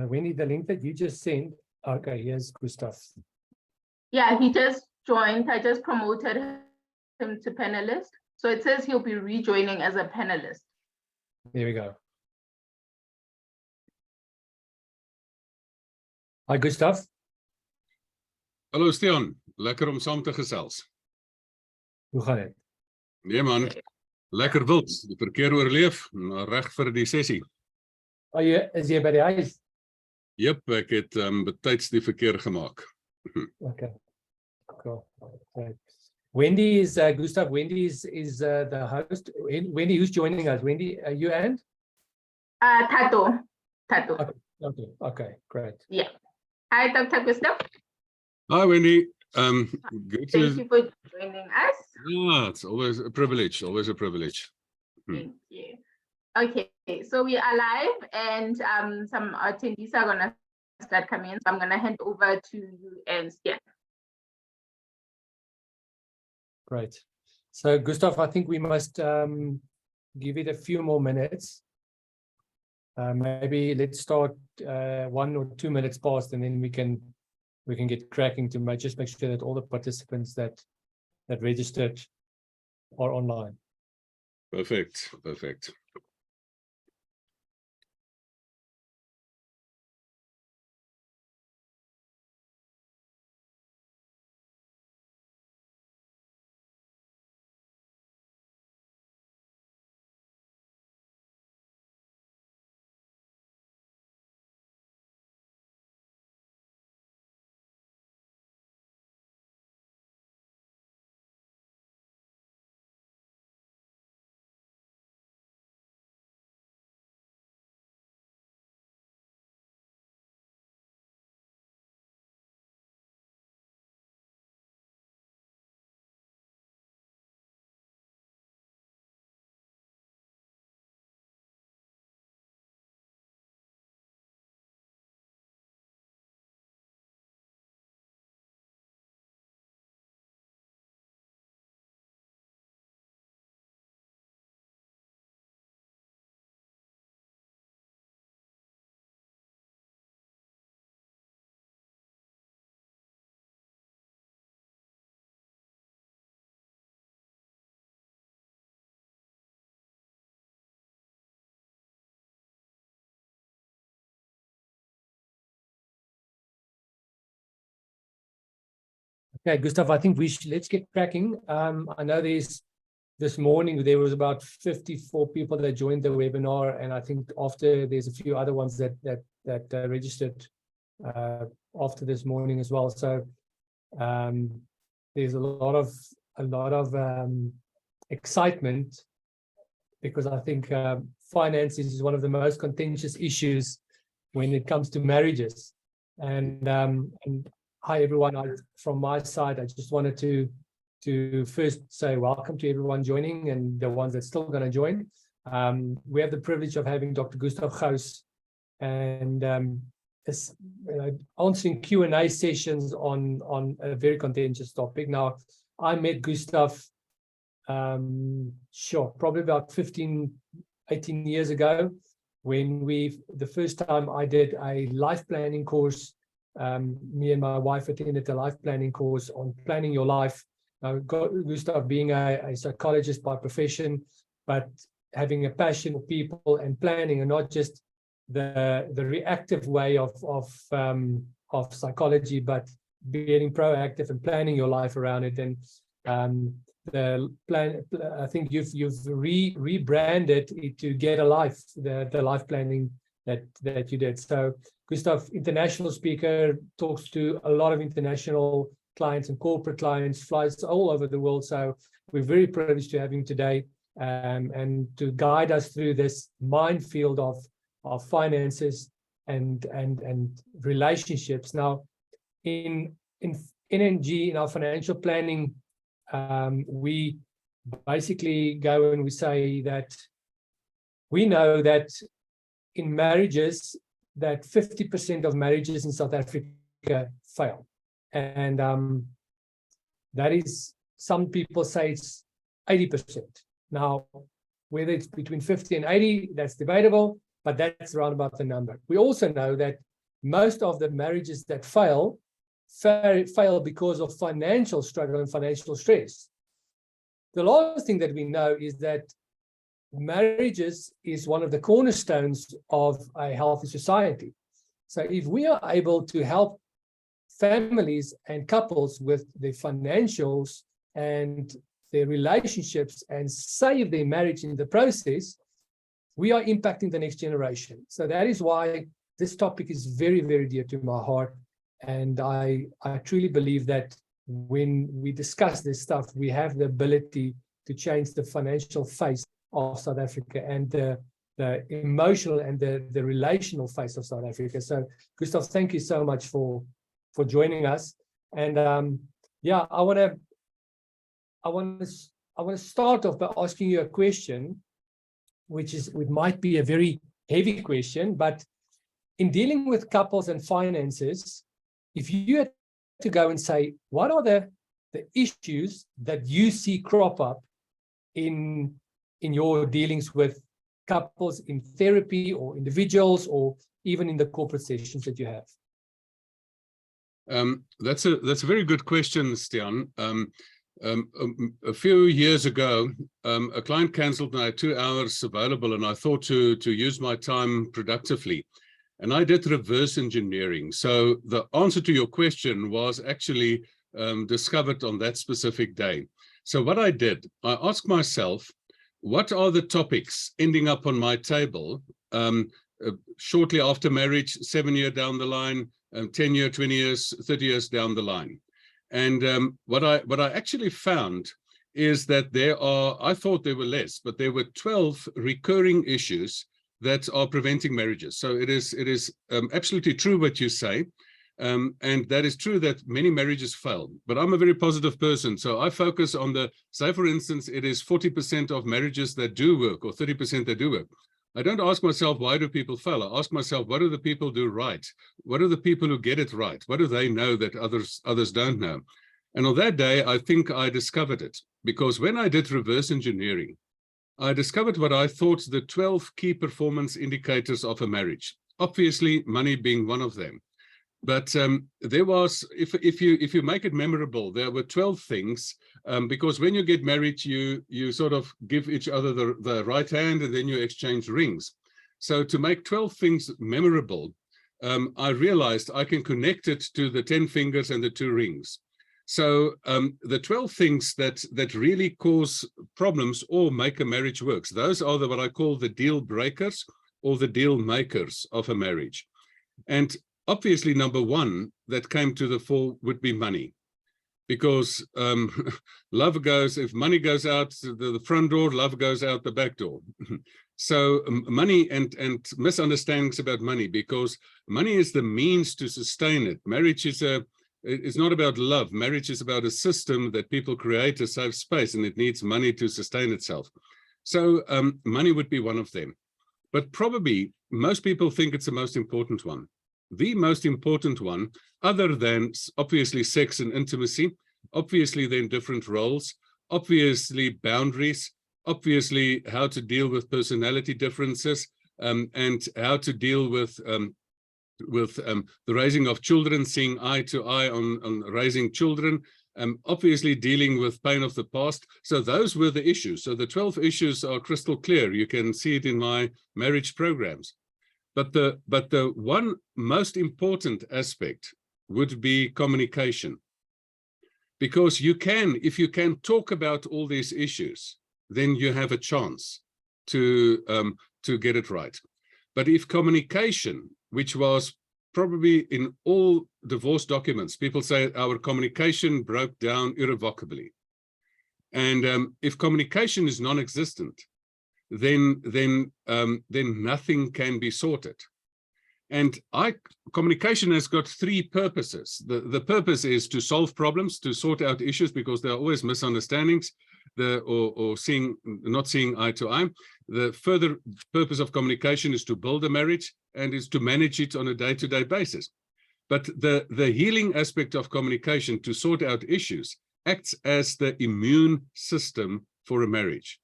Wendy, the link that you just sent. Okay, here's Gustav. Yeah, he just joined. I just promoted him to panelist. So it says he'll be rejoining as a panelist. There we go. Hi, Gustav. Hallo Steon, lekker om saam te gesels. Hoe gaan dit? Nee man, lekker wild, die verkeer oorleef, reg vir die sessie. Is jy by die huis? Jep, ek het betyds die verkeer gemaak. Okay. Cool. Right. Wendy is Gustav. Wendy is the host. Wendy, who's joining us? Wendy, you and? Tato. Okay, great. Yeah. Hi, Dr. Gustav. Hi Wendy, good to... Thank you for joining us. Yeah, it's always a privilege, always a privilege. Thank you. Okay, so we are live and some attendees are going to start coming in. So I'm going to hand over to you and Stian. Great. So Gustav, I think we must give it a few more minutes. Maybe let's start 1 or 2 minutes past, and then we can get cracking to just make sure that all the participants that registered are online. Perfect. Okay, Gustav, I think let's get cracking. I know this morning there was about 54 people that joined the webinar, and I think after there's a few other ones that registered after this morning as well. So there's a lot of excitement, because I think finances is one of the most contentious issues when it comes to marriages. And hi everyone, from my side, I just wanted to first say welcome to everyone joining and the ones that's still going to join. We have the privilege of having Dr. Gustav Gous and answering Q&A sessions on a very contentious topic. Now, I met Gustav probably about 15, 18 years ago, when the first time I did a life planning course. Me and my wife attended a life planning course on planning your life. Gustav being a psychologist by profession, but having a passion for people and planning, and not just the reactive way of psychology, but being proactive and planning your life around it. And the plan, I think you've rebranded it to Get a Life, the life planning that you did. So Gustav, international speaker, talks to a lot of international clients and corporate clients, flies all over the world. So we're very privileged to have him today, and to guide us through this minefield of finances and relationships. Now, in NNG, in our financial planning, we basically go and we say that we know that in marriages, that 50% of marriages in South Africa fail. And that is, some people say it's 80%. Now, whether it's between 50 and 80, that's debatable. but that's around about the number. We also know that most of the marriages that fail because of financial struggle and financial stress. The last thing that we know is that marriages is one of the cornerstones of a healthy society. So if we are able to help families and couples with their financials and their relationships and save their marriage in the process, we are impacting the next generation. So that is why this topic is very, very dear to my heart. And I truly believe that when we discuss this stuff, we have the ability to change the financial face of South Africa and the emotional and the relational face of South Africa. So, Gustav, thank you so much for joining us. And yeah, I want to start off by asking you a question, which might be a very heavy question, but in dealing with couples and finances, if you had to go and say, what are the issues that you see crop up in your dealings with couples in therapy or individuals or even in the corporate sessions that you have? That's a very good question, Stian. A few years ago, a client cancelled and I had 2 hours available, and I thought to use my time productively. And I did reverse engineering. So the answer to your question was actually discovered on that specific day. So what I did, I asked myself, what are the topics ending up on my table shortly after marriage, 7 years down the line, 10 years, 20 years, 30 years down the line? And what I actually found is that I thought there were less, but there were 12 recurring issues that are preventing marriages. So it is absolutely true what you say. And that is true that many marriages fail, but I'm a very positive person. So I focus on say for instance, it is 40% of marriages that do work or 30% that do work. I don't ask myself, why do people fail? I ask myself, what do the people do right? What are the people who get it right? What do they know that others don't know? And on that day, I think I discovered it, because when I did reverse engineering, I discovered what I thought the 12 key performance indicators of a marriage. Obviously, money being one of them. But there was, if you make it memorable, there were 12 things, because when you get married, you sort of give each other the right hand and then you exchange rings. So to make 12 things memorable, I realized I can connect it to the 10 fingers and the 2 rings. So the 12 things that really cause problems or make a marriage work, those are what I call the deal breakers or the deal makers of a marriage. And obviously, number one that came to the fore would be money, because love goes, if money goes out the front door, love goes out the back door. So money and misunderstandings about money, because money is the means to sustain it. Marriage is not about love. Marriage is about a system that people create, a safe space, and it needs money to sustain itself. So money would be one of them. But probably most people think it's the most important one. The most important one, other than obviously sex and intimacy, obviously then different roles, obviously boundaries, obviously how to deal with personality differences, and how to deal with the raising of children, seeing eye to eye on raising children, obviously dealing with pain of the past. So those were the issues. So the 12 issues are crystal clear. You can see it in my marriage programs. But the one most important aspect would be communication. Because if you can talk about all these issues, then you have a chance to get it right. But if communication, which was probably in all divorce documents, people say our communication broke down irrevocably. And if communication is non-existent, then nothing can be sorted. And communication has got 3 purposes. The purpose is to solve problems, to sort out issues, because there are always misunderstandings, or not seeing eye to eye. The further purpose of communication is to build a marriage and is to manage it on a day-to-day basis. But the healing aspect of communication, to sort out issues, acts as the immune system for a marriage.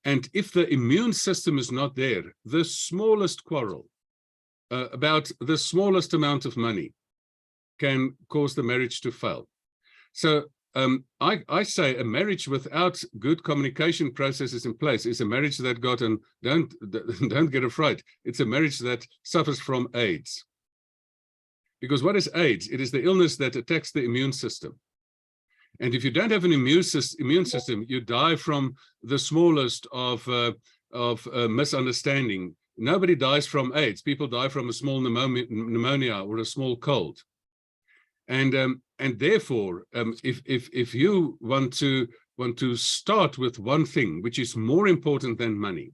And if the immune system is not there, the smallest quarrel about the smallest amount of money can cause the marriage to fail. So I say a marriage without good communication processes in place is a marriage that got, and don't get afraid, it's a marriage that suffers from AIDS. Because what is AIDS? It is the illness that attacks the immune system. And if you don't have an immune system, you die from the smallest of misunderstanding. Nobody dies from AIDS. People die from a small pneumonia or a small cold. And therefore, if you want to start with one thing, which is more important than money,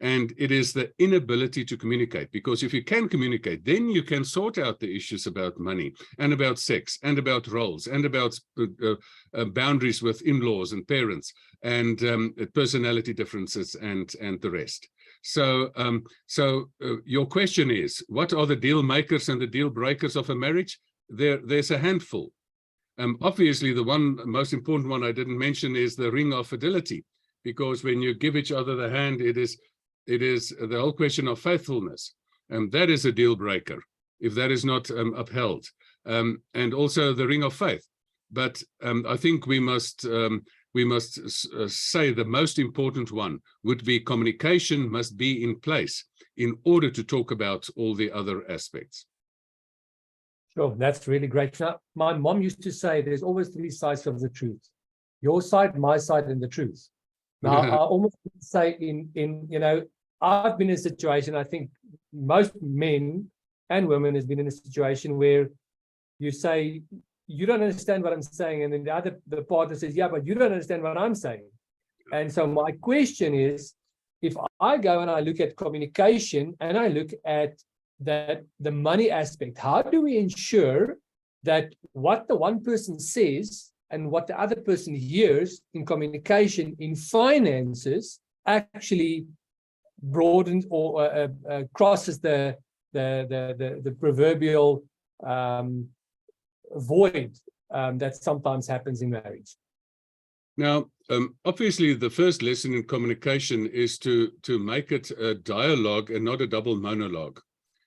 and it is the inability to communicate, because if you can communicate, then you can sort out the issues about money and about sex and about roles and about boundaries with in-laws and parents and personality differences and the rest. So, your question is, what are the deal makers and the deal breakers of a marriage? There's a handful. Obviously, the most important one I didn't mention is the ring of fidelity, because when you give each other the hand, it is the whole question of faithfulness, and that is a deal breaker if that is not upheld, and also the ring of faith. But I think we must say the most important one would be communication must be in place in order to talk about all the other aspects. Sure, that's really great. Now, my mom used to say there's always three sides of the truth: your side, my side, and the truth. Now, I almost say I've been in a situation, I think most men and women has been in a situation where you say, you don't understand what I'm saying, and then the partner says, yeah, but you don't understand what I'm saying. And so my question is, if I go and I look at communication and I look at the money aspect, how do we ensure that what the one person says and what the other person hears in communication, in finances, actually broadens or crosses the proverbial void that sometimes happens in marriage? Now, obviously, the first lesson in communication is to make it a dialogue and not a double monologue.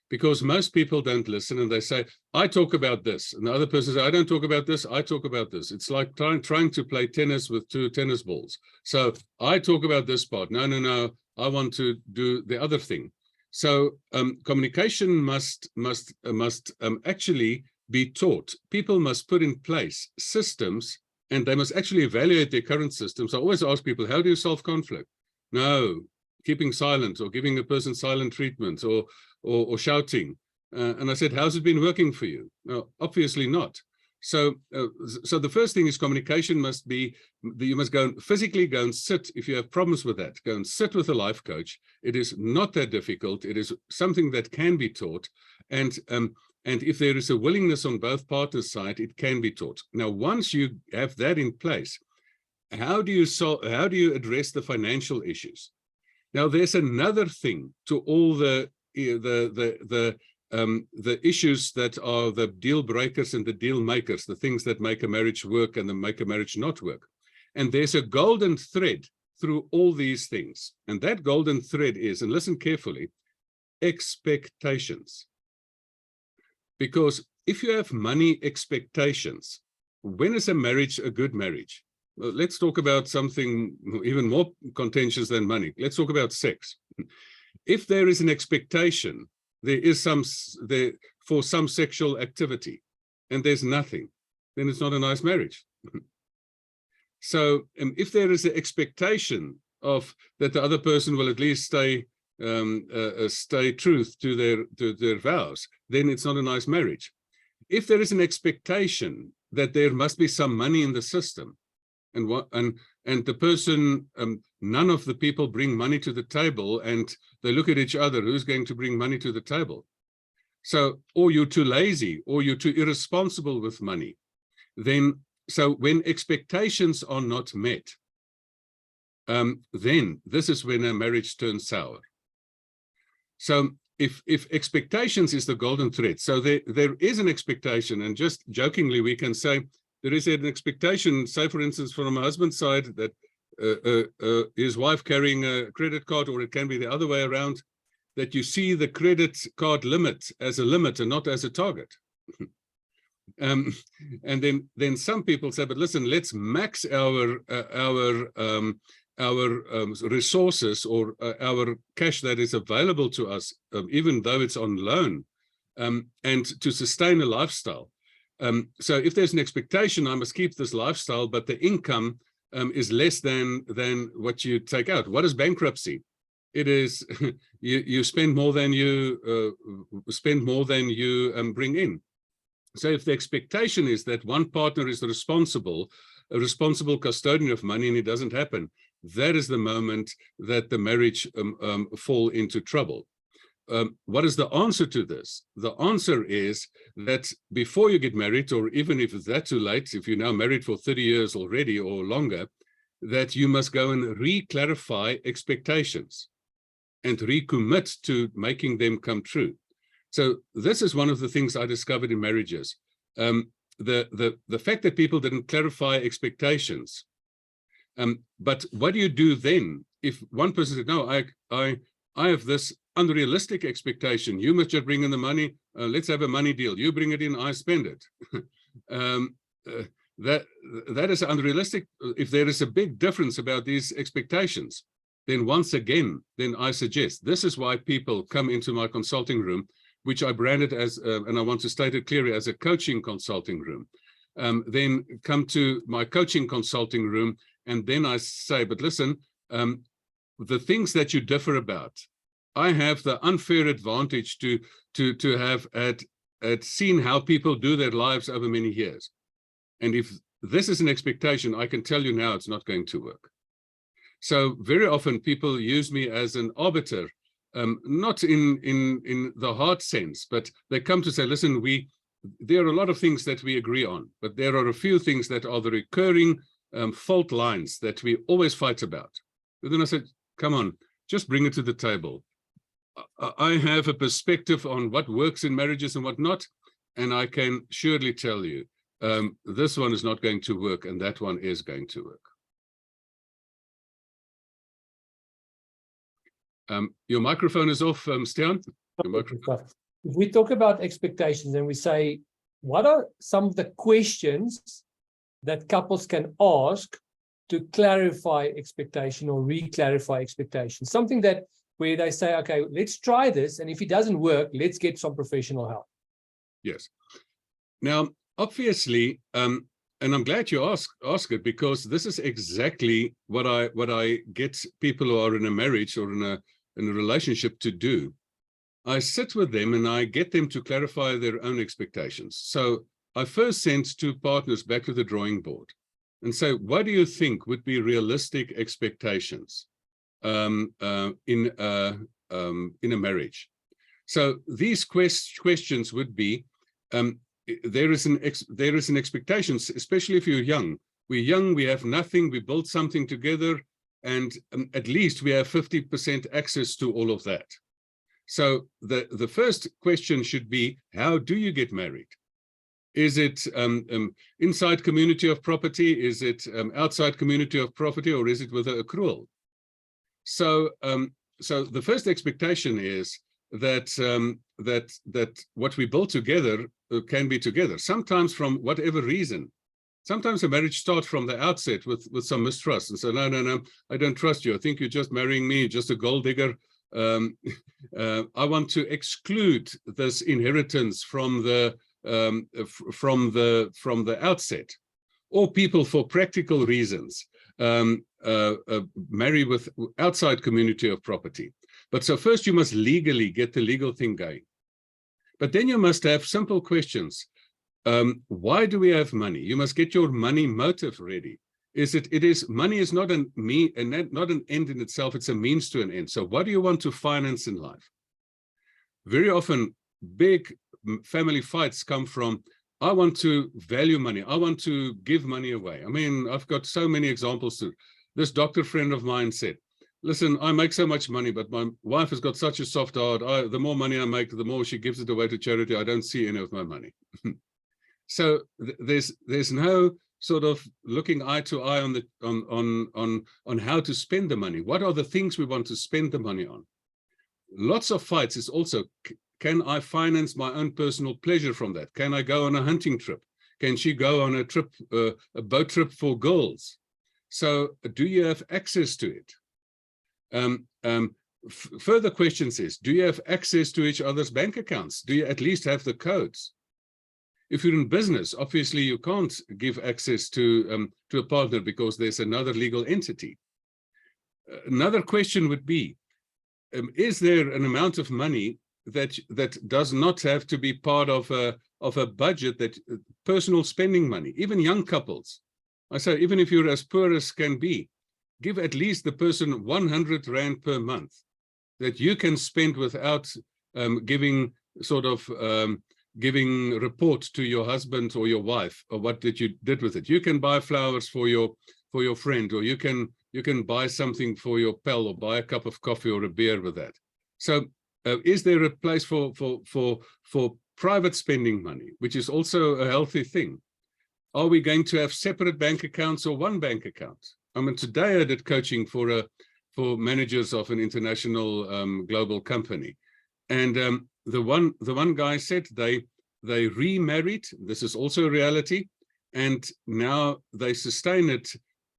Because most people don't listen and they say, I talk about this. And the other person says, I don't talk about this, I talk about this. It's like trying to play tennis with two tennis balls. So I talk about this part. No, I want to do the other thing. So communication must actually be taught. People must put in place systems, and they must actually evaluate their current systems. I always ask people, how do you solve conflict? No, keeping silent or giving a person silent treatment or shouting. And I said, how's it been working for you? No, obviously not. So the first thing is communication must be, you must physically go and sit. If you have problems with that, go and sit with a life coach. It is not that difficult. It is something that can be taught. And if there is a willingness on both partners' side, it can be taught. Now, once you have that in place, how do you address the financial issues? Now, there's another thing to all the issues that are the deal breakers and the deal makers, the things that make a marriage work and that make a marriage not work. And there's a golden thread through all these things. And that golden thread is, and listen carefully, expectations. Because if you have money expectations, when is a marriage a good marriage? Well, let's talk about something even more contentious than money. Let's talk about sex. If there is an expectation, there is for some sexual activity, and there's nothing, then it's not a nice marriage. So if there is an expectation of that the other person will at least stay truth to their vows, then it's not a nice marriage. If there is an expectation that there must be some money in the system, and the person, none of the people bring money to the table, and they look at each other, who's going to bring money to the table? So, or you're too lazy, or you're too irresponsible with money. So when expectations are not met, then this is when a marriage turns sour. So if expectations is the golden thread, so there is an expectation, and just jokingly we can say there is an expectation, say for instance from a husband's side, that his wife carrying a credit card, or it can be the other way around, that you see the credit card limit as a limit and not as a target. And then some people say, but listen, let's max our resources, or our cash that is available to us, even though it's on loan, and to sustain a lifestyle. So if there's an expectation, I must keep this lifestyle, but the income is less than what you take out. What is bankruptcy? It is you spend more than you bring in. So if the expectation is that one partner is a responsible custodian of money, and it doesn't happen, that is the moment that the marriage fall into trouble. What is the answer to this? The answer is that before you get married, or even if it's that too late, if you're now married for 30 years already or longer, that you must go and re-clarify expectations and recommit to making them come true. So this is one of the things I discovered in marriages. The fact that people didn't clarify expectations. But what do you do then if one person said, no, I have this unrealistic expectation. You must just bring in the money. Let's have a money deal. You bring it in, I spend it. That is unrealistic. If there is a big difference about these expectations, then once again, then I suggest, this is why people come into my consulting room, which I branded as, and I want to state it clearly, as a coaching consulting room. Then come to my coaching consulting room, and then I say, but listen, the things that you differ about, I have the unfair advantage to have seen how people do their lives over many years. And if this is an expectation, I can tell you now it's not going to work. So very often people use me as an arbiter, not in the hard sense, but they come to say, listen, there are a lot of things that we agree on, but there are a few things that are the recurring fault lines that we always fight about. And then I said, come on, just bring it to the table. I have a perspective on what works in marriages and what not, and I can surely tell you, this one is not going to work, and that one is going to work. Your microphone is off, Stian. If we talk about expectations and we say, what are some of the questions that couples can ask to clarify expectation or re-clarify expectations? Something that where they say, okay, let's try this, and if it doesn't work, let's get some professional help. Yes. Now, obviously, and I'm glad you ask it, because this is exactly what I get people who are in a marriage or in a relationship to do. I sit with them and I get them to clarify their own expectations. So I first send two partners back to the drawing board and say, what do you think would be realistic expectations in a marriage? So these questions would be, there is an expectation, especially if you're young. We're young, we have nothing, we build something together, and at least we have 50% access to all of that. So the first question should be, how do you get married? Is it inside community of property? Is it outside community of property, or is it with an accrual? So the first expectation is that what we build together can be together. Sometimes from whatever reason. Sometimes a marriage starts from the outset with some mistrust and say, no, I don't trust you. I think you're just marrying me, just a gold digger. I want to exclude this inheritance from the outset. Or people, for practical reasons, marry with outside community of property. But so first you must legally get the legal thing going. But then you must have simple questions. Why do we have money? You must get your money motive ready. Money is not not an end in itself, it's a means to an end. So what do you want to finance in life? Very often, big family fights come from, I want to value money. I want to give money away. I mean, I've got so many examples. This doctor friend of mine said, listen, I make so much money, but my wife has got such a soft heart. The more money I make, the more she gives it away to charity. I don't see any of my money. So there's no sort of looking eye to eye on the on how to spend the money. What are the things we want to spend the money on? Lots of fights is also, can I finance my own personal pleasure from that? Can I go on a hunting trip? Can she go on a trip, a boat trip for girls? So do you have access to it? Further questions is, do you have access to each other's bank accounts? Do you at least have the codes? If you're in business, obviously you can't give access to a partner because there's another legal entity. Another question would be, is there an amount of money that does not have to be part of a budget, that personal spending money, even young couples? I say, even if you're as poor as can be, give at least the person 100 Rand per month that you can spend without giving report to your husband or your wife or what that you did with it. You can buy flowers for your friend, or you can buy something for your pal, or buy a cup of coffee or a beer with that. So is there a place for private spending money, which is also a healthy thing? Are we going to have separate bank accounts or one bank account? I mean, today I did coaching for managers of an international global company, and the one guy said they remarried. This is also a reality, and now they sustain it.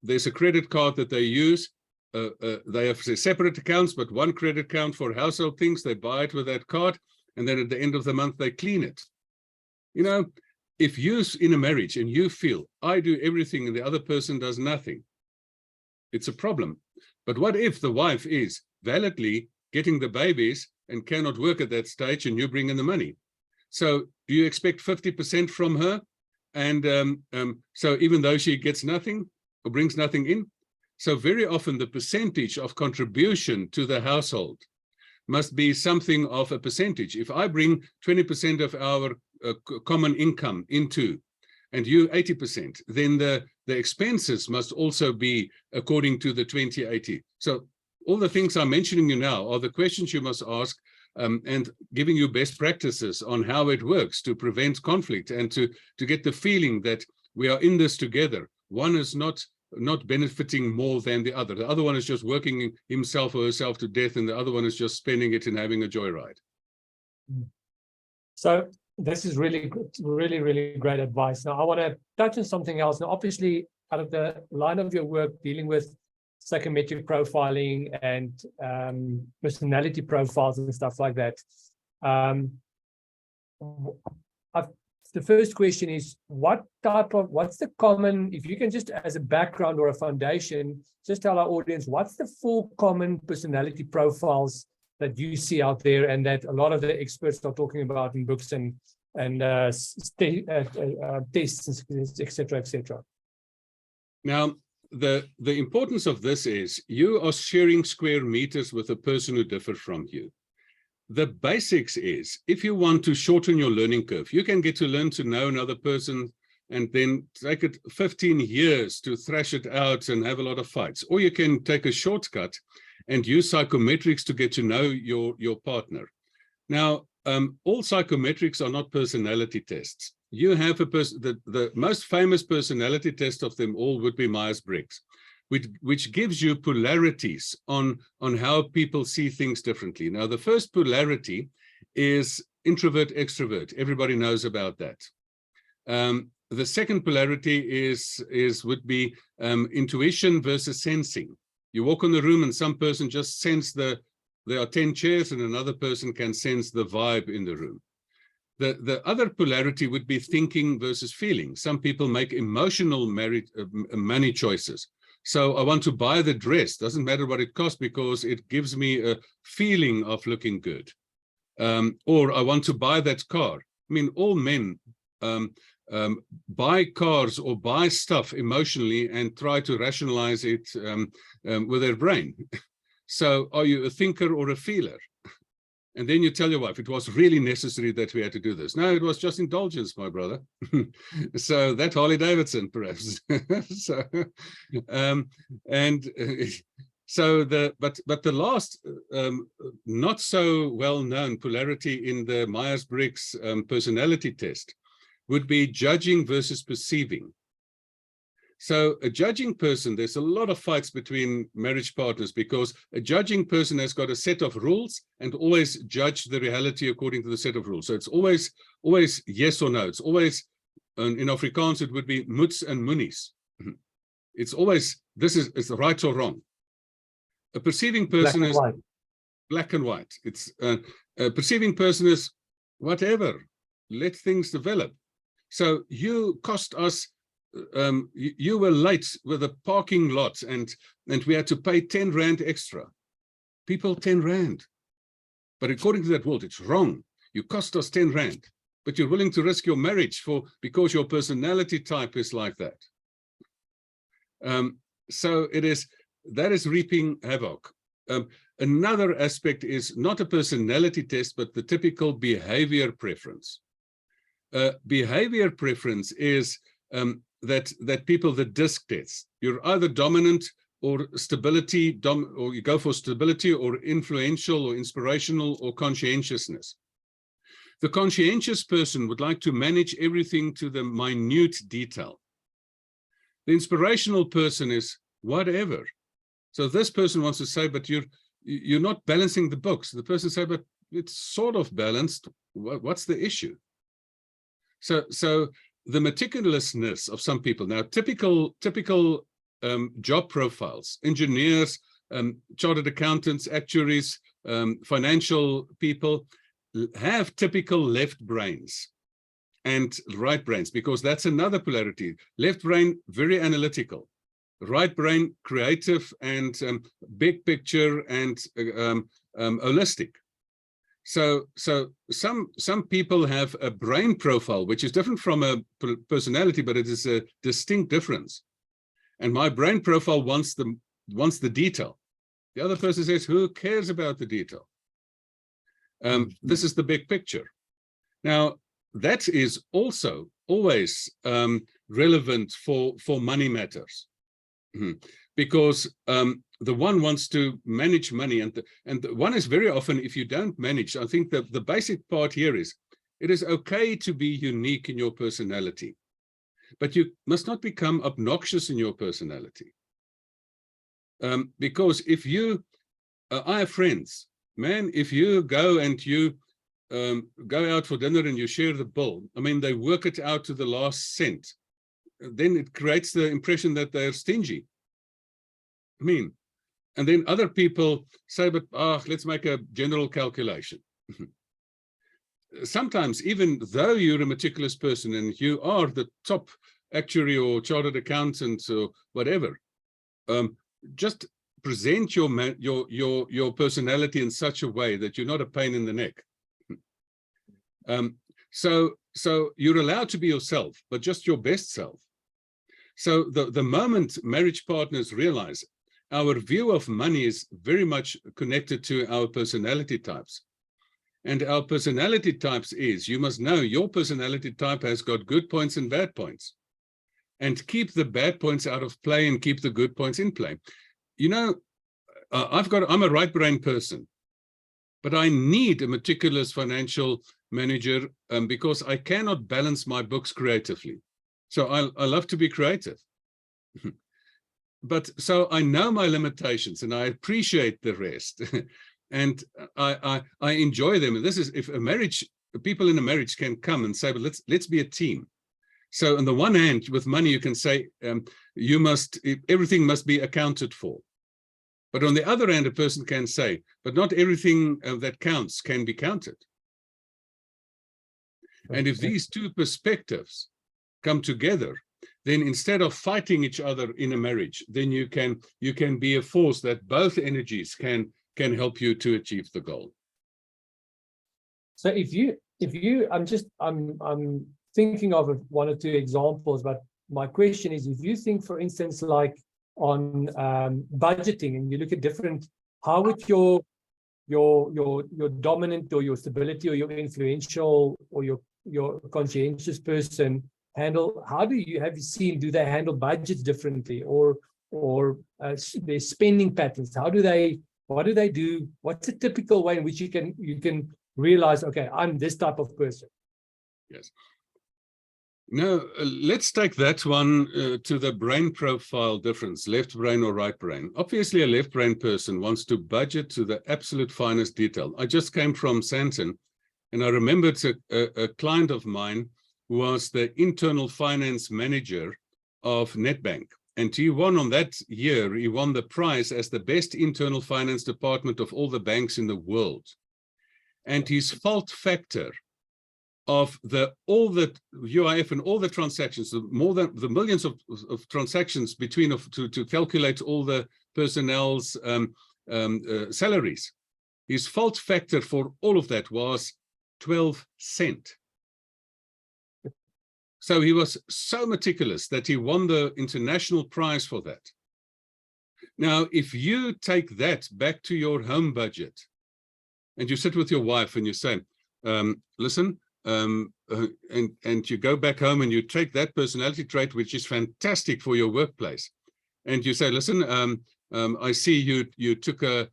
There's a credit card that they use. They have separate accounts, but one credit account for household things. They buy it with that card, and then at the end of the month they clean it. You know, if you're in a marriage and you feel I do everything and the other person does nothing, it's a problem. But what if the wife is validly getting the babies and cannot work at that stage, and you bring in the money? So do you expect 50% from her? And so even though she gets nothing or brings nothing in, so very often the percentage of contribution to the household must be something of a percentage. If I bring 20% of our common income into, and you 80%, then the expenses must also be according to the 20-80. So all the things I'm mentioning you now are the questions you must ask, and giving you best practices on how it works to prevent conflict and to get the feeling that we are in this together. One is not benefiting more than the other. The other one is just working himself or herself to death, and the other one is just spending it and having a joyride. So this is really great advice. Now I want to touch on something else. Now, obviously, out of the line of your work dealing with psychometric profiling and personality profiles and stuff like that, the first question is, what's the common, if you can just as a background or a foundation, just tell our audience, what's the 4 common personality profiles that you see out there and that a lot of the experts are talking about in books and tests, etc., etc. Now, the importance of this is you are sharing square meters with a person who differs from you. The basics is, if you want to shorten your learning curve, you can get to learn to know another person and then take it 15 years to thrash it out and have a lot of fights. Or you can take a shortcut and use psychometrics to get to know your partner. Now, all psychometrics are not personality tests. You have the most famous personality test of them all would be Myers-Briggs, which gives you polarities on how people see things differently. Now, the first polarity is introvert-extrovert. Everybody knows about that. The second polarity would be intuition versus sensing. You walk in the room and some person just sense there are 10 chairs, and another person can sense the vibe in the room. The other polarity would be thinking versus feeling. Some people make emotional money choices. So I want to buy the dress, doesn't matter what it costs because it gives me a feeling of looking good. Or I want to buy that car. I mean, all men buy cars or buy stuff emotionally and try to rationalize it with their brain. So are you a thinker or a feeler? And then you tell your wife, it was really necessary that we had to do this. No, it was just indulgence, my brother. So that Harley Davidson, perhaps. So, but the last not so well-known polarity in the Myers-Briggs personality test would be judging versus perceiving. So a judging person, there's a lot of fights between marriage partners because a judging person has got a set of rules and always judge the reality according to the set of rules. So it's always yes or no. It's always, in Afrikaans, it would be moets and moenies. It's always, it's right or wrong. A perceiving person is black and white. It's a perceiving person is whatever, let things develop. So you cost us, you were late with a parking lot and we had to pay 10 Rand extra. People, 10 Rand. But according to that world, it's wrong. You cost us 10 Rand, but you're willing to risk your marriage because your personality type is like that. So that is reaping havoc. Another aspect is not a personality test, but the typical behavior preference. Behavior preference is that people, the DISC test, you're either dominant or stability, or you go for stability or influential or inspirational or conscientiousness. The conscientious person would like to manage everything to the minute detail. The inspirational person is whatever. So this person wants to say, but you're not balancing the books. The person say, but it's sort of balanced. What's the issue? So the meticulousness of some people. Now, typical job profiles, engineers, chartered accountants, actuaries, financial people have typical left brains and right brains, because that's another polarity. Left brain, very analytical. Right brain, creative and big picture and holistic. So some people have a brain profile which is different from a personality, but it is a distinct difference. And my brain profile wants the detail. The other person says, who cares about the detail? This is the big picture. Now, that is also always relevant for money matters. Because the one wants to manage money, and the one is very often, if you don't manage, I think that the basic part here is, it is okay to be unique in your personality, but you must not become obnoxious in your personality. Because if you, I have friends, man, if you go and you go out for dinner and you share the bill, I mean, they work it out to the last cent. Then it creates the impression that they're stingy. I mean, and then other people say, but let's make a general calculation. Sometimes, even though you're a meticulous person and you are the top actuary or chartered accountant or whatever, just present your personality in such a way that you're not a pain in the neck. So you're allowed to be yourself, but just your best self. So the moment marriage partners realize our view of money is very much connected to our personality types. And our personality types is, you must know your personality type has got good points and bad points. And keep the bad points out of play and keep the good points in play. You know, I'm a right brain person, but I need a meticulous financial manager because I cannot balance my books creatively. So I love to be creative. But so I know my limitations and I appreciate the rest. And I enjoy them. And this is, if a marriage, people in a marriage can come and say, but let's be a team. So on the one hand, with money, you can say, everything must be accounted for. But on the other hand, a person can say, but not everything that counts can be counted. And if these two perspectives come together, then instead of fighting each other in a marriage, then you can be a force that both energies can help you to achieve the goal. So if you, I'm thinking of one or two examples, but my question is, if you think, for instance, like on budgeting, and you look at different, how would your dominant or your stability or your influential or your conscientious person handle, have you seen, do they handle budgets differently, or their spending patterns? What do they do? What's a typical way in which you can realize, okay, I'm this type of person? Yes. Now, let's take that one to the brain profile difference, left brain or right brain. Obviously, a left brain person wants to budget to the absolute finest detail. I just came from Sandton, and I remembered a client of mine who was the internal finance manager of Nedbank. And he won on that year, he won the prize as the best internal finance department of all the banks in the world. And his fault factor of all the UIF and all the transactions, more than the millions of transactions between to calculate all the personnel's salaries, his fault factor for all of that was 12 cents. So he was so meticulous that he won the international prize for that. Now, if you take that back to your home budget and you sit with your wife and you say, listen, and you go back home and you take that personality trait, which is fantastic for your workplace, and you say, listen, I see you took a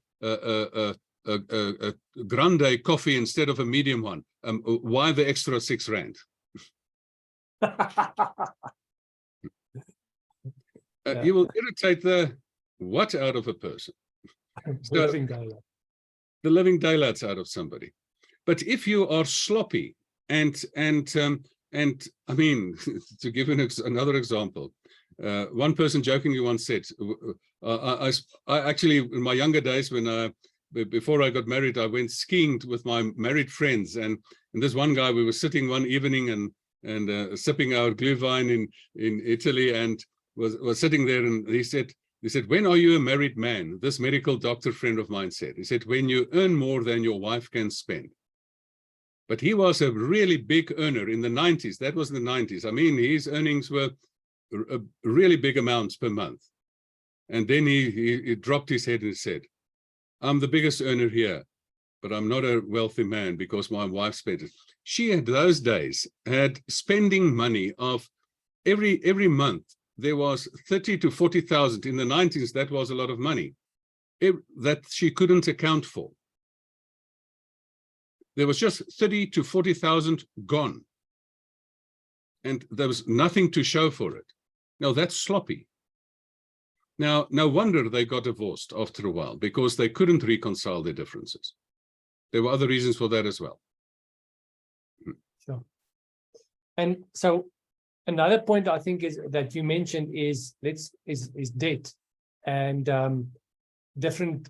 grande coffee instead of a medium one. Why the extra 6 rand? You will irritate the what out of a person. So, the living daylights out of somebody. But if you are sloppy and I mean, to give another example, one person jokingly once said, I actually, in my younger days, before I got married, I went skiing with my married friends, and this one guy, we were sitting one evening and sipping our Glühwein in Italy, and was sitting there, and he said, when are you a married man? This medical doctor friend of mine said. He said, when you earn more than your wife can spend. But he was a really big earner in the 90s. That was the 90s. I mean, his earnings were really big amounts per month. And then he dropped his head and said, I'm the biggest earner here, but I'm not a wealthy man because my wife spent it. She, in those days, had spending money of every month. There was 30 to 40,000. In the 90s, that was a lot of money that she couldn't account for. There was just 30 to 40,000 gone. And there was nothing to show for it. Now, that's sloppy. Now, no wonder they got divorced after a while, because they couldn't reconcile their differences. There were other reasons for that as well. Sure. And so another point I think is that you mentioned is debt, and different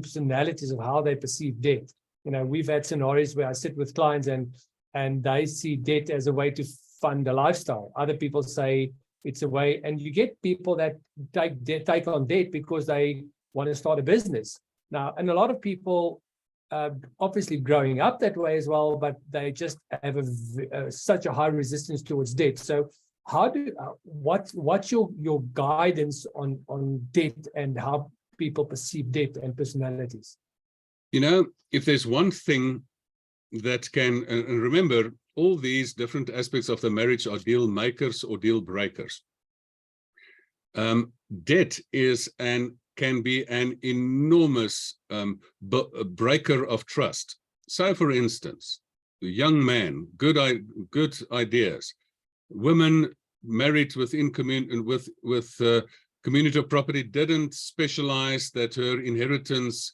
personalities of how they perceive debt. You know, we've had scenarios where I sit with clients and they see debt as a way to fund a lifestyle. Other people say it's a way, and you get people that take on debt because they want to start a business. Now, and a lot of people obviously growing up that way as well, but they just have such a high resistance towards debt. So how what's your guidance on debt and how people perceive debt and personalities? You know, if there's one thing that can, and remember, all these different aspects of the marriage are deal makers or deal breakers. Debt can be an enormous breaker of trust. So, for instance, a young man, good ideas, women married within community of property didn't specialize that her inheritance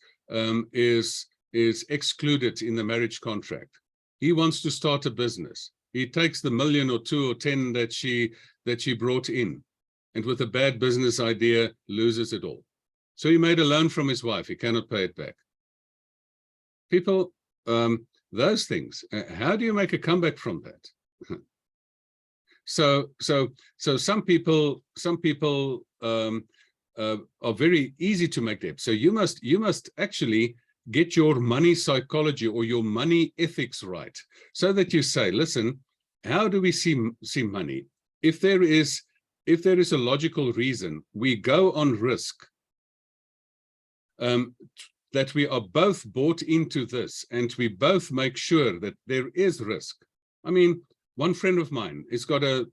is excluded in the marriage contract. He wants to start a business. He takes the $1 million or 2 or 10 that she brought in, and with a bad business idea loses it all. So he made a loan from his wife. He cannot pay it back. People, those things. How do you make a comeback from that? So some people are very easy to make debt. So you must actually get your money psychology or your money ethics right, so that you say, listen, how do we see money? If there is a logical reason, we go on risk, that we are both bought into this, and we both make sure that there is risk. I mean, one friend of mine has got I'm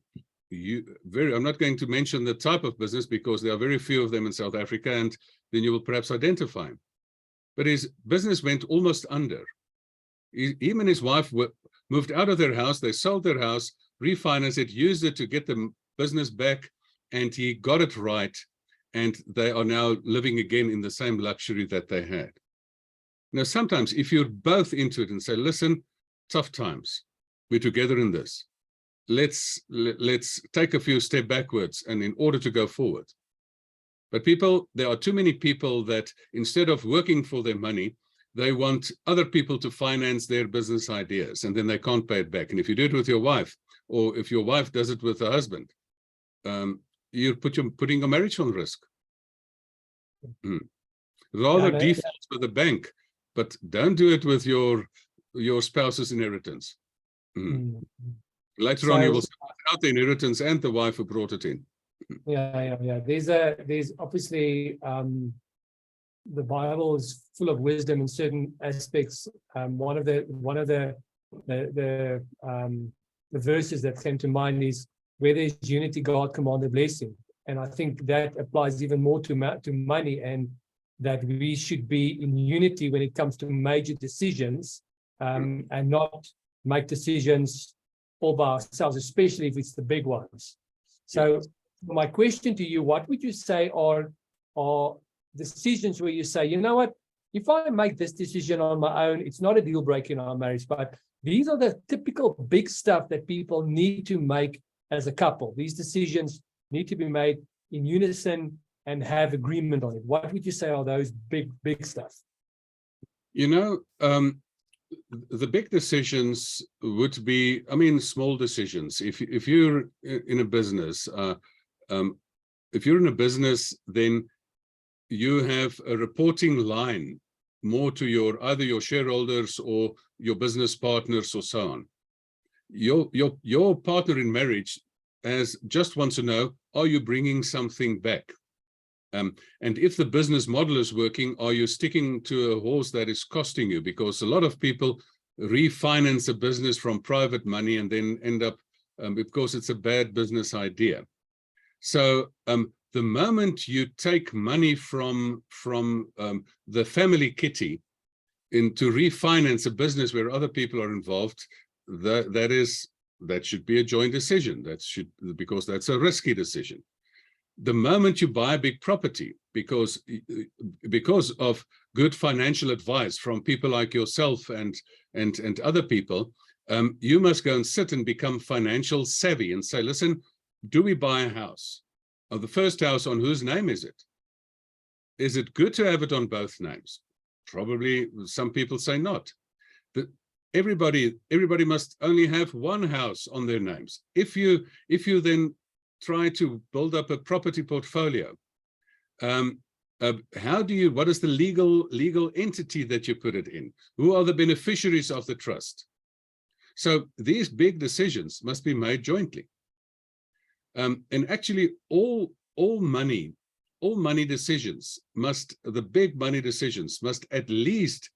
not going to mention the type of business because there are very few of them in South Africa, and then you will perhaps identify him. But his business went almost under. Him and his wife moved out of their house. They sold their house, refinanced it, used it to get the business back, and he got it right. And they are now living again in the same luxury that they had. Now, sometimes if you're both into it and say, listen, tough times, we're together in this. Let's take a few steps backwards and in order to go forward. But there are too many people that instead of working for their money, they want other people to finance their business ideas, and then they can't pay it back. And if you do it with your wife, or if your wife does it with a husband, you're putting a marriage on risk. Rather default with the bank, but don't do it with your spouse's inheritance. Later on, you will sort out the inheritance and the wife who brought it in. Yeah. There's obviously the Bible is full of wisdom in certain aspects. One of the verses that came to mind is, where there's unity, God commanded blessing. And I think that applies even more to money, and that we should be in unity when it comes to major decisions, and not make decisions all by ourselves, especially if it's the big ones. So my question to you, what would you say are decisions where you say, you know what, if I make this decision on my own, it's not a deal breaker in our marriage, but these are the typical big stuff that people need to make as a couple. These decisions need to be made in unison and have agreement on it. What would you say are those big stuff? You know, the big decisions would be, I mean, small decisions. If you're in a business, then you have a reporting line more to either your shareholders or your business partners or so on. Your partner in marriage just wants to know, are you bringing something back? And if the business model is working, are you sticking to a horse that is costing you? Because a lot of people refinance a business from private money and then end up, because it's a bad business idea. So the moment you take money from the family kitty to refinance a business where other people are involved, that should be a joint decision. Because that's a risky decision. The moment you buy a big property, because of good financial advice from people like yourself and other people, you must go and sit and become financial savvy and say, listen, do we buy a house? Oh, the first house, on whose name is it? Is it good to have it on both names? Probably some people say not. But everybody must only have one house on their names. If you then try to build up a property portfolio, what is the legal entity that you put it in? Who are the beneficiaries of the trust? So these big decisions must be made jointly. And actually all money decisions the big money decisions must at least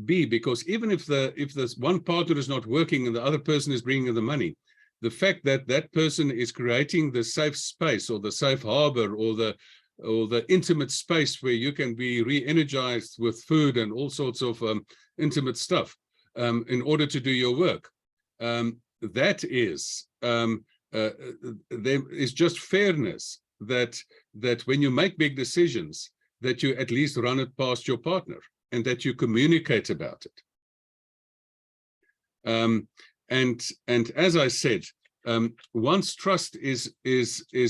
be, because even if this one partner is not working and the other person is bringing in the money, the fact that that person is creating the safe space or the safe harbor or the intimate space where you can be re-energized with food and all sorts of intimate stuff in order to do your work, that is there is just fairness that when you make big decisions, that you at least run it past your partner and that you communicate about it. And as I said, once trust is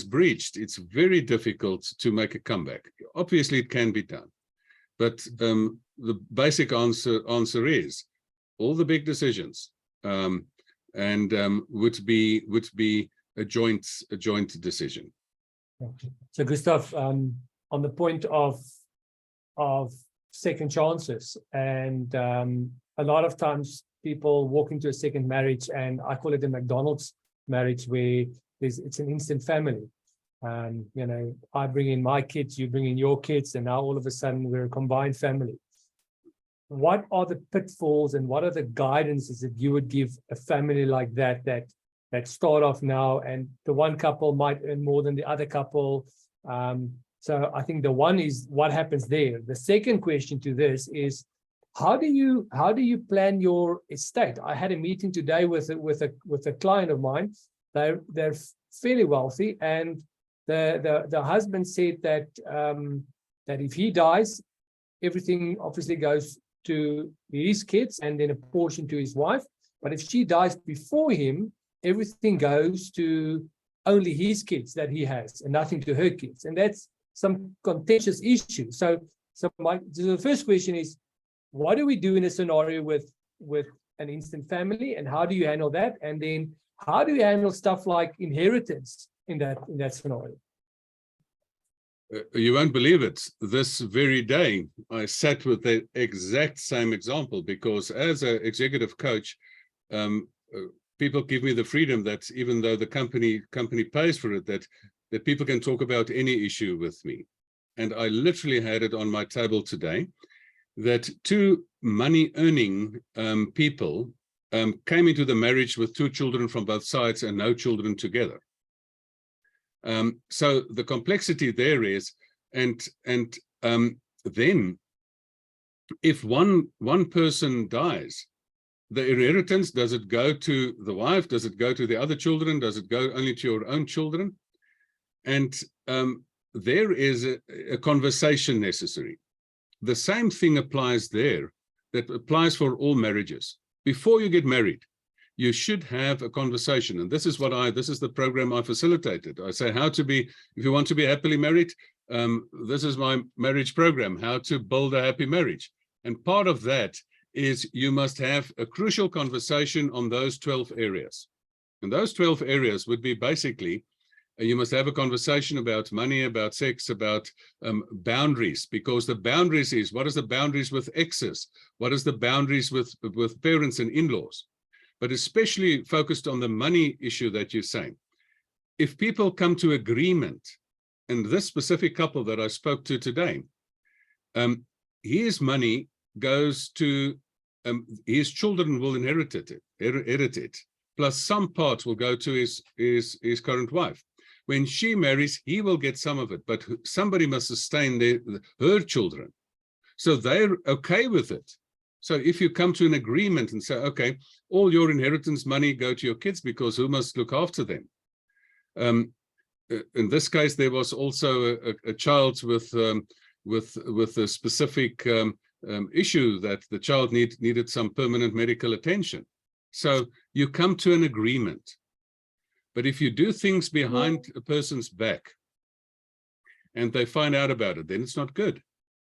breached, it's very difficult to make a comeback. Obviously, it can be done, but the basic answer is all the big decisions would be a joint decision. So, Gustav, on the point of second chances, and a lot of times people walk into a second marriage, and I call it a McDonald's marriage, where it's an instant family. You know, I bring in my kids, you bring in your kids, and now all of a sudden we're a combined family. What are the pitfalls and what are the guidances that you would give a family like that start off now, and the one couple might earn more than the other couple? So I think the one is what happens there. The second question to this is, how do you plan your estate? I had a meeting today with a client of mine. They're fairly wealthy, and the husband said that that if he dies, everything obviously goes to his kids and then a portion to his wife. But if she dies before him, everything goes to only his kids that he has and nothing to her kids. And that's some contentious issue. So the first question is, what do we do in a scenario with an instant family, and how do you handle that? And then how do you handle stuff like inheritance in that scenario? You won't believe it. This very day, I sat with the exact same example, because as an executive coach, people give me the freedom that even though the company pays for it, that people can talk about any issue with me. And I literally had it on my table today, that two money-earning people came into the marriage with 2 children from both sides and no children together. So the complexity there is, and then if one person dies, the inheritance, does it go to the wife? Does it go to the other children? Does it go only to your own children? And there is a conversation necessary. The same thing applies there that applies for all marriages. Before you get married, you should have a conversation. And this is the program I facilitated. I say how to be, if you want to be happily married, this is my marriage program, how to build a happy marriage. And part of that is you must have a crucial conversation on those 12 areas. And those 12 areas would be basically, you must have a conversation about money, about sex, about boundaries, because the boundaries is, what is the boundaries with exes? What is the boundaries with parents and in-laws? But especially focused on the money issue that you're saying. If people come to agreement, and this specific couple that I spoke to today, his money goes to, his children will inherit it, plus some part will go to his current wife. When she marries, he will get some of it, but somebody must sustain her children. So they're okay with it. So if you come to an agreement and say, okay, all your inheritance money go to your kids, because who must look after them? In this case, there was also a child with a specific issue that the child needed some permanent medical attention. So you come to an agreement. But if you do things behind a person's back and they find out about it, then it's not good.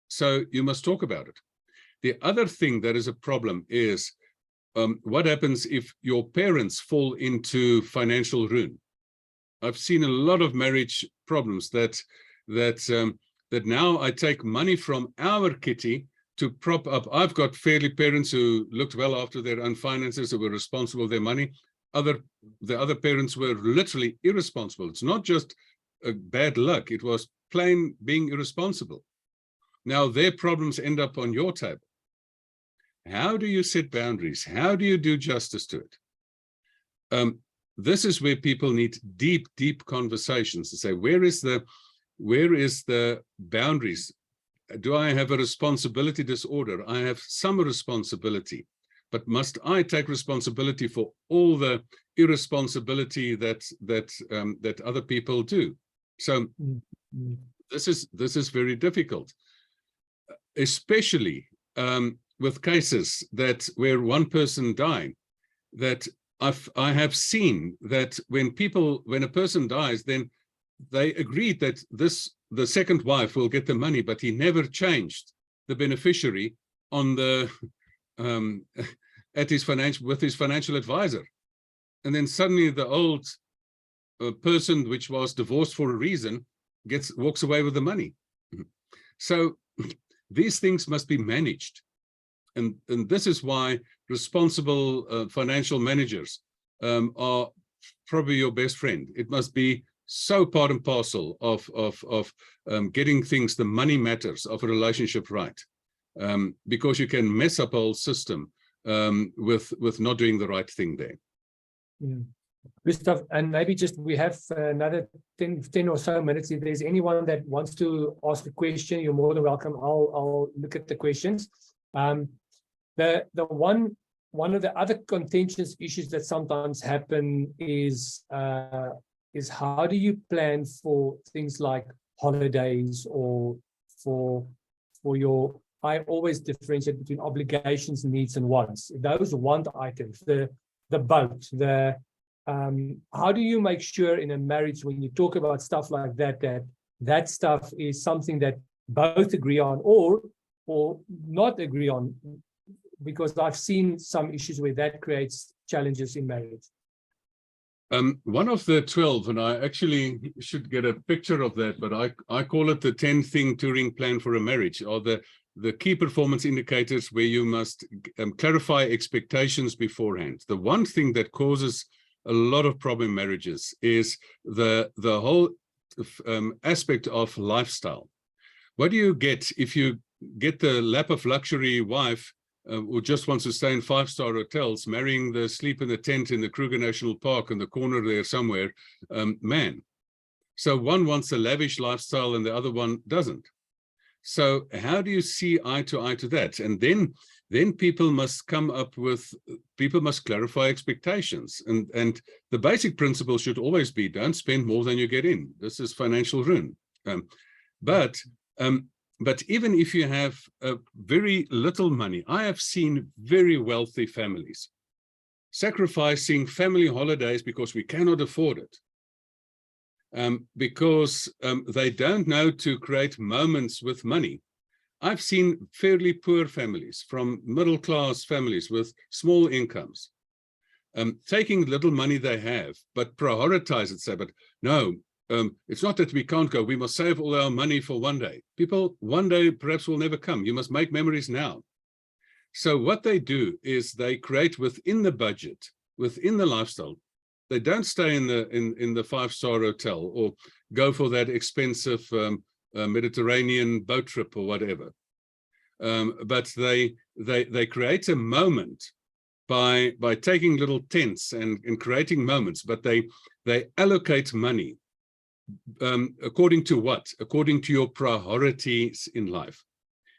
So you must talk about it. The other thing that is a problem is what happens if your parents fall into financial ruin. I've seen a lot of marriage problems that now I take money from our kitty to prop up. I've got fairly parents who looked well after their own finances, who were responsible for their money. The other parents were literally irresponsible. It's not just bad luck. It was plain being irresponsible. Now their problems end up on your table. How do you set boundaries? How do you do justice to it? This is where people need deep, deep conversations to say, where is the boundaries? Do I have a responsibility disorder? I have some responsibility, but must I take responsibility for all the irresponsibility that other people do? So this is very difficult, especially with cases where one person died. That I have seen that when a person dies, then they agreed that the second wife will get the money, but he never changed the beneficiary on the with his financial advisor. And then suddenly the old person, which was divorced for a reason, walks away with the money. So these things must be managed. And this is why responsible financial managers are probably your best friend. It must be so part and parcel of getting things, the money matters of a relationship right, because you can mess up a whole system with not doing the right thing there. Gustav, and maybe just we have another 10 or so minutes. If there's anyone that wants to ask a question, you're more than welcome. I'll look at the questions. The one of the other contentious issues that sometimes happen is how do you plan for things like holidays or for your, I always differentiate between obligations, needs, and wants. Those want items, the boat, how do you make sure in a marriage when you talk about stuff like that stuff is something that both agree on or not agree on? Because I've seen some issues where that creates challenges in marriage. One of the 12, and I actually should get a picture of that, but I call it the 10-thing Turing plan for a marriage, or the key performance indicators where you must clarify expectations beforehand. The one thing that causes a lot of problem marriages is the whole aspect of lifestyle. What do you get if you get the lap of luxury wife who just wants to stay in 5-star hotels, marrying the sleep in the tent in the Kruger National Park in the corner there somewhere, man? So one wants a lavish lifestyle and the other one doesn't. So how do you see eye to that? And then people must clarify expectations. And the basic principle should always be, don't spend more than you get in. This is financial ruin. But even if you have very little money, I have seen very wealthy families sacrificing family holidays because we cannot afford it. Because they don't know to create moments with money. I've seen fairly poor families from middle-class families with small incomes, taking little money they have, but prioritize it, say, but no, it's not that we can't go, we must save all our money for one day. People, one day perhaps will never come. You must make memories now. So what they do is they create within the budget, within the lifestyle. They don't stay in the 5-star hotel or go for that expensive Mediterranean boat trip or whatever. But they create a moment by taking little tents and creating moments, but they allocate money according to what? According to your priorities in life.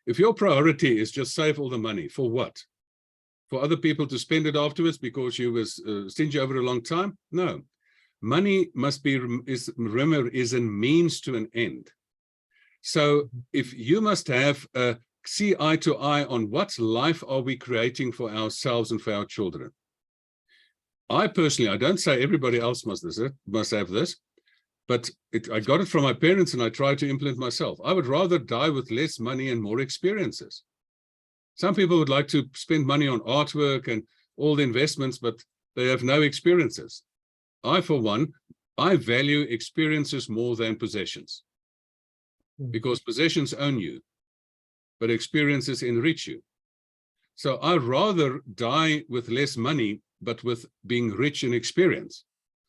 If your priority is just save all the money, for what? For other people to spend it afterwards because you was stingy over a long time? No. Money must be, remember, is a means to an end. So if you must have see eye to eye on what life are we creating for ourselves and for our children. I personally, I don't say everybody else must have this, but I got it from my parents and I try to implement myself. I would rather die with less money and more experiences. Some people would like to spend money on artwork and all the investments, but they have no experiences. I, for one, I value experiences more than possessions, because possessions own you, but experiences enrich you. So I'd rather die with less money, but with being rich in experience.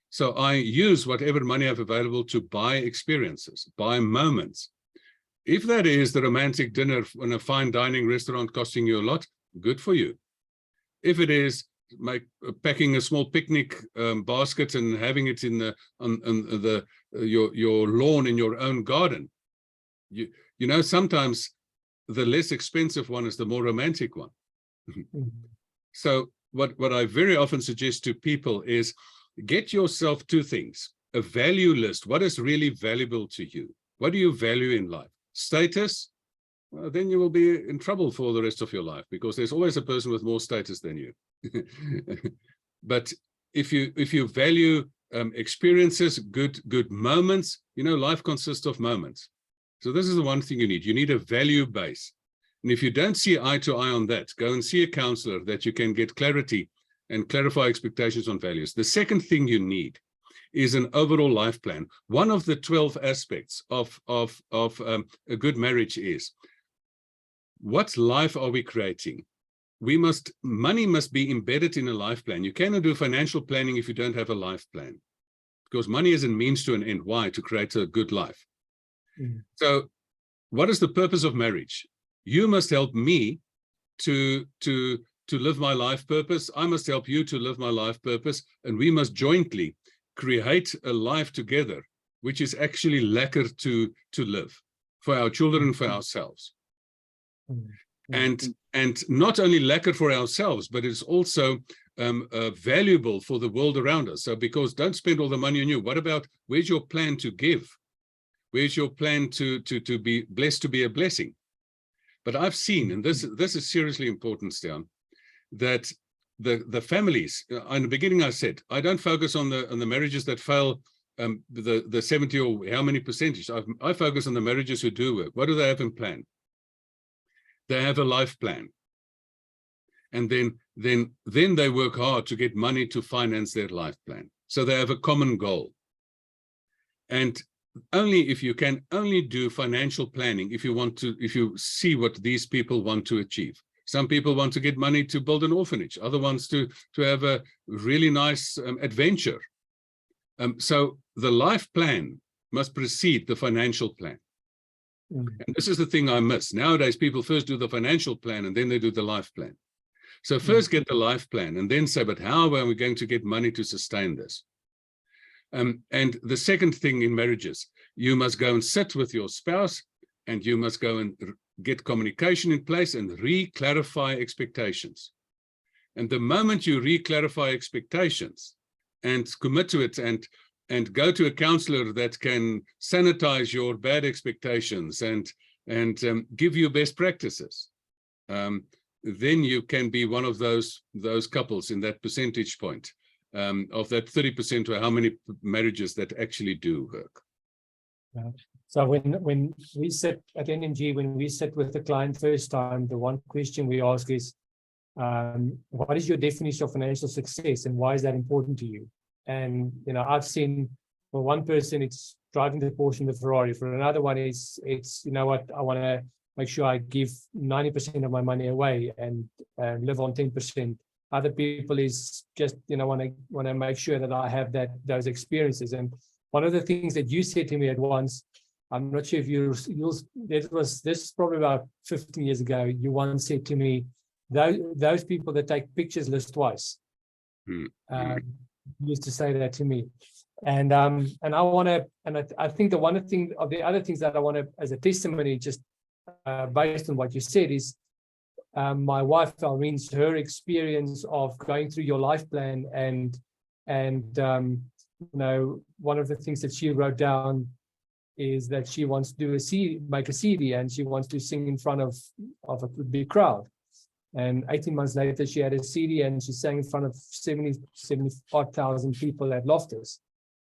So I use whatever money I have available to buy experiences, buy moments. If that is the romantic dinner in a fine dining restaurant costing you a lot, good for you. If it is packing a small picnic basket and having it in your lawn in your own garden, you know, sometimes the less expensive one is the more romantic one. So what I very often suggest to people is get yourself two things: a value list. What is really valuable to you? What do you value in life? Status? Well, then you will be in trouble for the rest of your life, because there's always a person with more status than you. But if you value experiences, good moments, you know, life consists of moments. So this is the one thing you need. You need a value base. And if you don't see eye to eye on that, go and see a counselor that you can get clarity and clarify expectations on values. The second thing you need is an overall life plan. One of the 12 aspects of a good marriage is, what life are we creating? Money must be embedded in a life plan. You cannot do financial planning if you don't have a life plan, because money is a means to an end. Why? To create a good life. So what is the purpose of marriage? You must help me to live my life purpose. I must help you to live my life purpose. And we must jointly create a life together, which is actually lekker to live for our children and for ourselves. and not only lacquer for ourselves, but it's also valuable for the world around us. So because don't spend all the money on you. What about, where's your plan to give? Where's your plan to be blessed, to be a blessing? But I've seen, and this is seriously important, Stian, that the families, in the beginning I said, I don't focus on the marriages that fail, the 70 or how many percentage. I focus on the marriages who do work. What do they have in plan? They have a life plan. And then they work hard to get money to finance their life plan. So they have a common goal. And only if you can only do financial planning, if you see what these people want to achieve. Some people want to get money to build an orphanage, other ones to have a really nice adventure. So the life plan must precede the financial plan. And this is the thing I miss. Nowadays, people first do the financial plan and then they do the life plan. So first get the life plan and then say, but how are we going to get money to sustain this? And the second thing in marriages, you must go and sit with your spouse and you must go and get communication in place and re-clarify expectations. And the moment you re-clarify expectations and commit to it and go to a counselor that can sanitize your bad expectations and give you best practices, then you can be one of those couples in that percentage point of that 30% or how many marriages that actually do work. Yeah. So when we sit at NMG, when we sit with the client first time, the one question we ask is, what is your definition of financial success and why is that important to you? And, you know, I've seen for one person, it's driving the Porsche and the Ferrari. For another one, it's you know what, I want to make sure I give 90% of my money away and live on 10%. Other people is just, you know, want to make sure that I have those experiences. And one of the things that you said to me at once, I'm not sure if this is probably about 15 years ago. You once said to me, those people that take pictures live twice. You used to say that to me. And I want to, and I think the other things that I want to, as a testimony, just based on what you said, is my wife Alreen's, her experience of going through your life plan and you know, one of the things that she wrote down is that she wants to do make a CD, and she wants to sing in front of a big crowd. And 18 months later, she had a CD and she sang in front of 75,000 people at Loftus.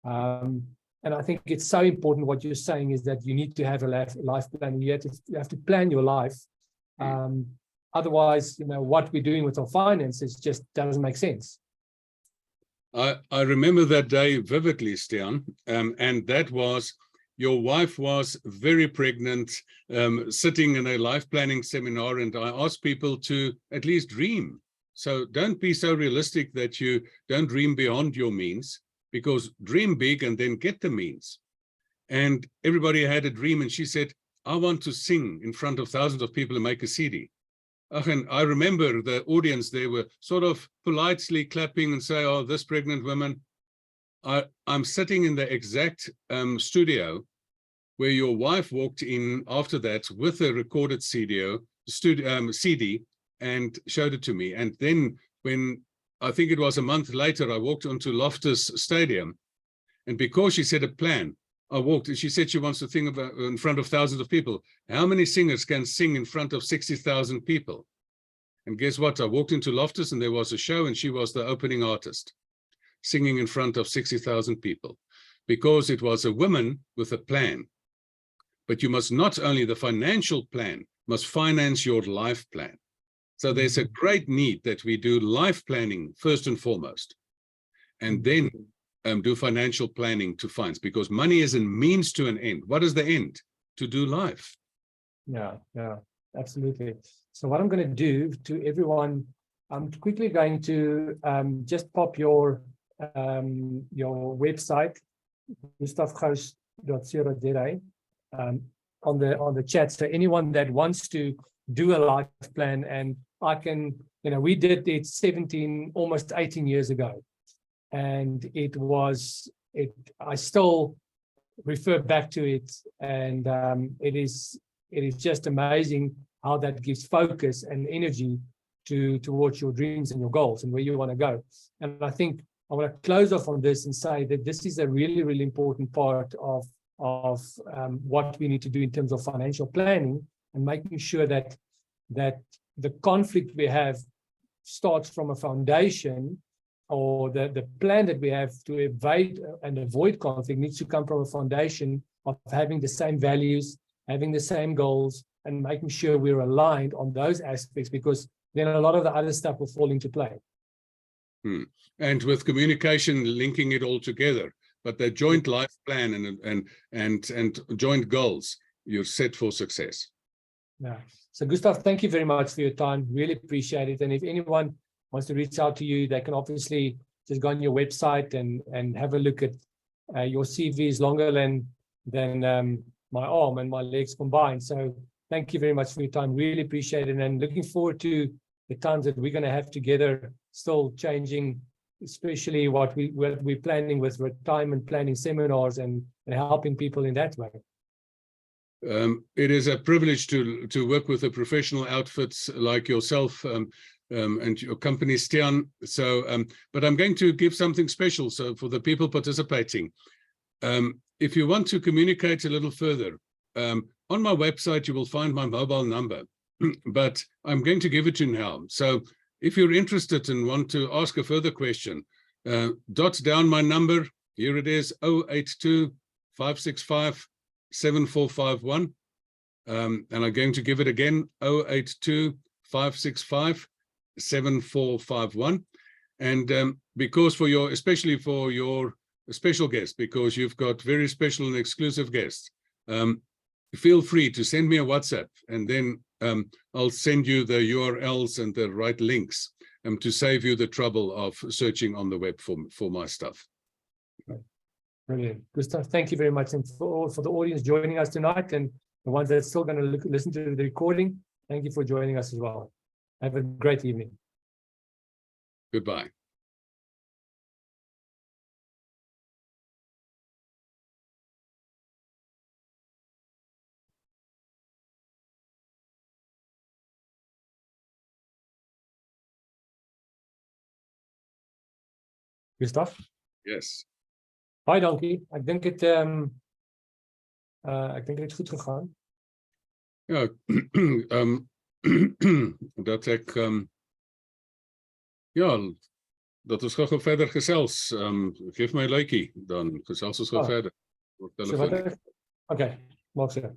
And I think it's so important. What you're saying is that you need to have a life plan. You have to plan your life. Otherwise, you know, what we're doing with our finances just doesn't make sense. I remember that day vividly, Stian, and that was, your wife was very pregnant, sitting in a life planning seminar, and I asked people to at least dream. So don't be so realistic that you don't dream beyond your means, because dream big and then get the means. And everybody had a dream, and she said, I want to sing in front of thousands of people and make a CD. And I remember the audience, they were sort of politely clapping and say, oh, this pregnant woman. I'm sitting in the exact studio where your wife walked in after that with a recorded CD and showed it to me. And then when I think it was a month later, I walked onto Loftus Stadium, and because she said a plan, I walked, and she said she wants to sing in front of thousands of people. How many singers can sing in front of 60,000 people? And guess what? I walked into Loftus and there was a show, and she was the opening artist, singing in front of 60,000 people, because it was a woman with a plan. But you must not only the financial plan, must finance your life plan. So there's a great need that we do life planning first and foremost, and then do financial planning to finance, because money is a means to an end. What is the end? To do life. Yeah, absolutely. So what I'm going to do to everyone, I'm quickly going to just pop your website, gustavgous.co.za, on the chat. So anyone that wants to do a life plan, and I can, you know, we did it almost 18 years ago. And I still refer back to it, and it is just amazing how that gives focus and energy towards your dreams and your goals and where you want to go. And I think I want to close off on this and say that this is a really, really important part of what we need to do in terms of financial planning, and making sure that the conflict we have starts from a foundation, or the plan that we have to evade and avoid conflict needs to come from a foundation of having the same values, having the same goals, and making sure we're aligned on those aspects, because then a lot of the other stuff will fall into play. And with communication, linking it all together, but the joint life plan and joint goals, you're set for success. Yeah. So Gustav, thank you very much for your time. Really appreciate it. And if anyone wants to reach out to you, they can obviously just go on your website and have a look at your CV is longer than my arm and my legs combined. So thank you very much for your time. Really appreciate it. And looking forward to the times that we're going to have together, still changing, especially what we're planning with retirement planning seminars and helping people in that way. It is a privilege to work with a professional outfits like yourself and your company, Stian. So, but I'm going to give something special. So for the people participating, if you want to communicate a little further, on my website, you will find my mobile number, but I'm going to give it to you now. So if you're interested and want to ask a further question, dot down my number. Here it is, 082 565 7451. And I'm going to give it again, 082 565 7451. And because especially for your special guest, because you've got very special and exclusive guests, feel free to send me a WhatsApp, and then I'll send you the URLs and the right links to save you the trouble of searching on the web for my stuff. Brilliant. Gustav, thank you very much. And for the audience joining us tonight, and the ones that are still going to listen to the recording, thank you for joining us as well. Have a great evening. Goodbye. Gustav? Yes. Baie dankie. Ek dink dit het goed gegaan. Ja, dat ek ja, dat ons gou verder gesels. Geef my 'n luikie, dan gesels ons gou verder. So wat? Okay, maak so.